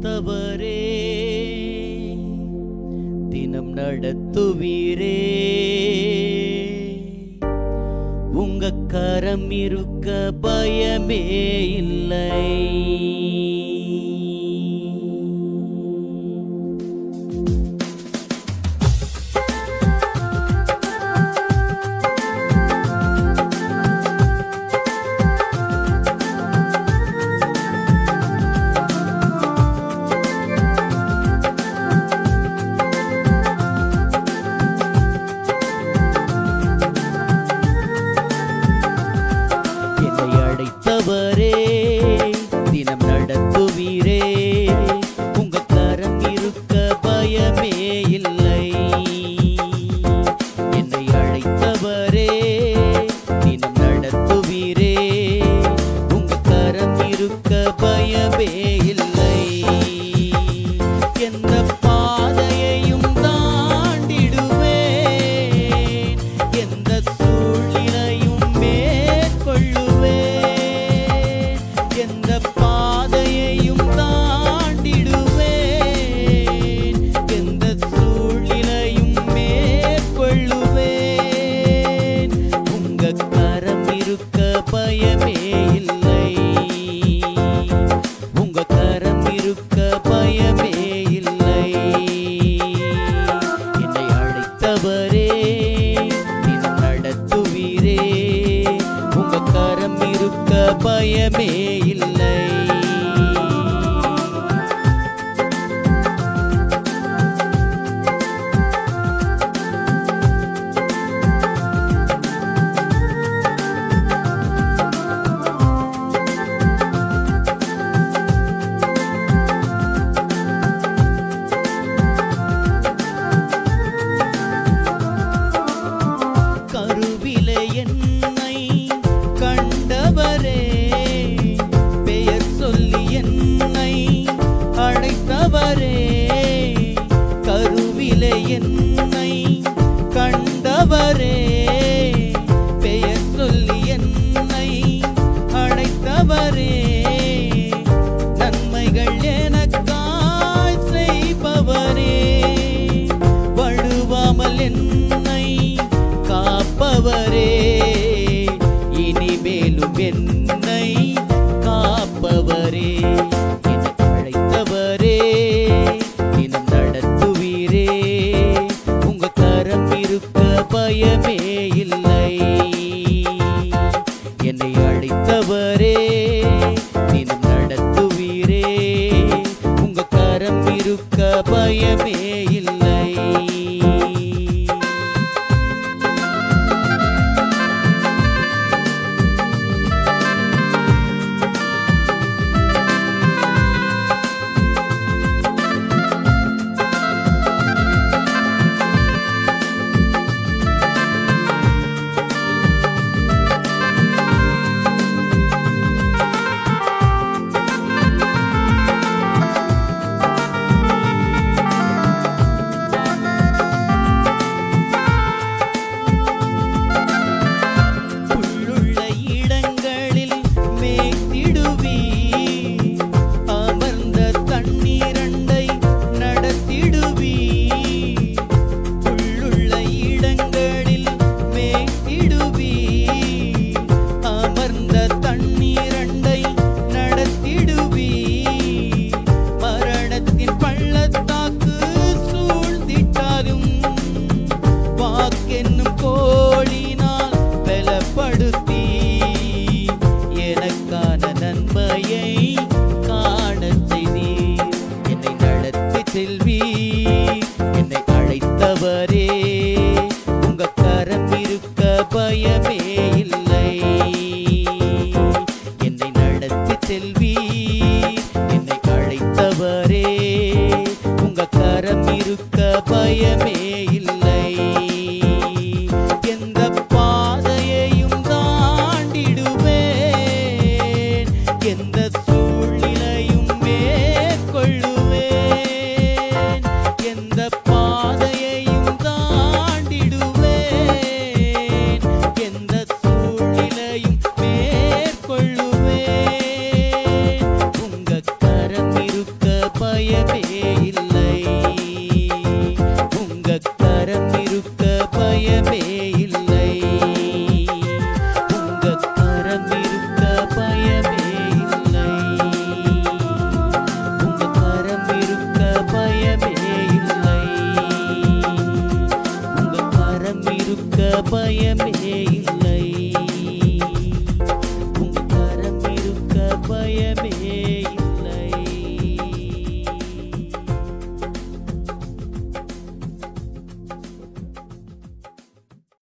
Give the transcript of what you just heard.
அழைத்தவரே தினம் நடத்துவீரே. உங்க கரம் இருக்க பயமே இல்லை. அழைத்தவரே தினம் நடத்துவீரே. உங்க கரம் இருக்க பயமே இல்லை. என்னை அழைத்தவரே தினம் நடத்துவீரே. உங்க கரம் இருக்க பயமே இல்லை. எந்த பாதையையும் தாண்டிடுவேன். எந்த சூழ்நிலையும் மேற்கொள்ளுவேன். எந்த பாதையையும் தாண்டிடுவேன். எந்த சூழ்நிலையும் மேற்கொள்ளுவேன். உங்க கரம் இருக்க பயமே இல்லை. உங்க கரம் இருக்க பயமே இல்லை. என்னை அழைத்தவரே தினம் நடத்துவீரே. உங்க கரம் இருக்க பயமே இல்லை. கருவிலே என்னை கண்டவரே. பெயர் சொல்லி என்னை அழைத்தவரே. கருவிலே என்னை கண்டவரே. பெயர் சொல்லி என்னை அழைத்தவரே. நன்மைகள் எனக்காய் செய்பவரே. வழுவாமல் என்னை காப்பவரே. இனிமேலும் என்னை காப்பவரே. என்னை அழைத்தவரே தினம் நடத்துவீரே. உங்க கரம் இருக்க பயமே இல்லை. என்னை அழைத்தவரே தினம் நடத்துவீரே. உங்க கரம் இருக்க பயமே இல்லை. எனக்கான நன்மையை காணச் செய்தீர். என்னை நடத்தி செல்வீர். என்னை அழைத்தவரே உங்க கரம் இருக்க பயமே இல்லை. என்னை நடத்தி செல்வீர். என்னை அழைத்தவரே உங்க கரம் இருக்க பயமே இல்லை. எந்த பாதையையும் தாண்டிடுவேன். எந்த சூழ்நிலையும் மேற்கொள்ளுவேன். எந்த